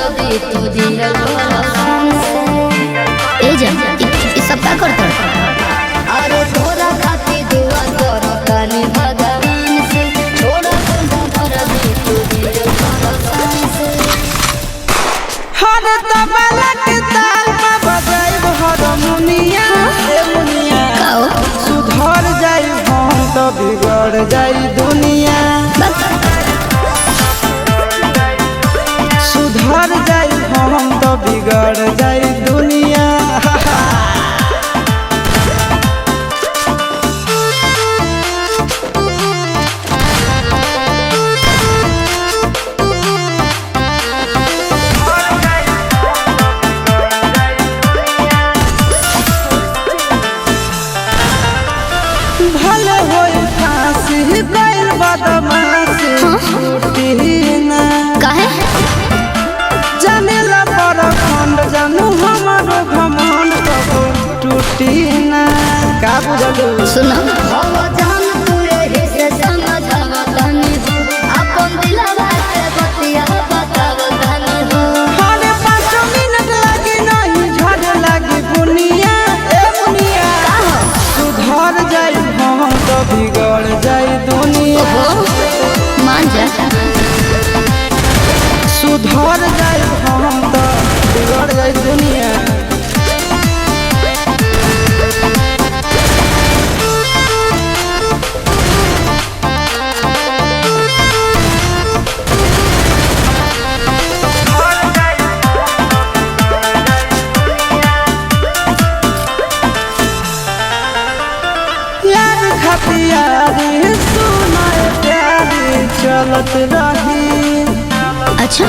दर्दी तू दिल ए जा ई सब का करत अरे तोरा खातिर दुआ कर कानी भगवान से छोड़ा दर्दी तू दिल से हर तबला के ताल में बजाइब हारमोनिया ए मुनिया सुधर जाई हम तो बिगड़ जाई दुनिया सुधर जाई हम तो बिगड़ जाई दुनिया भले होई फांसी गइल बदमाशी छूटी ना काहे जानेला पर खंड जानू हमारो घमंड कबो टूटी ना का बुझलू सुनो हो जान तू एही से समझावा तनी हो अपन दिलवा के बतिया बतावा तनी हो हरे 5 मिनट लगे नहीं झड़ लगी बुनिया ए मुनिया सुधर जाई हम तो बिगड़ जाई दुनिया मान जा सुधर जाई हम तो बिगड़ जाई दुनिया यार खतियारी सुनाए प्यारी चलत रही अच्छा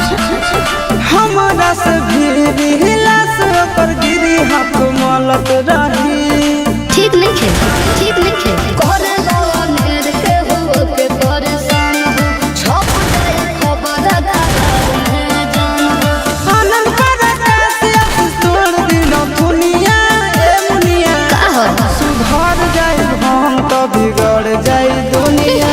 हमारा से भी हिला से पर गिरी हाथ मलत रही ठीक नहीं खे करे लवा नेर के हो के परेशान हो छप जाए खबर खराब है जान हो आनंद पर कैसे तोड़ दिलो दुनिया ए मुनिया का हो सुधर जाए हम तो बिगड़ जाए दुनिया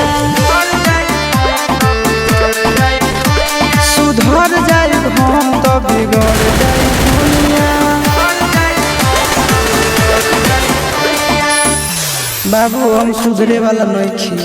सुधर जाए हम तो बिगड़ जाए दुनिया बाबू हम सुधरे वाला नहीं छी।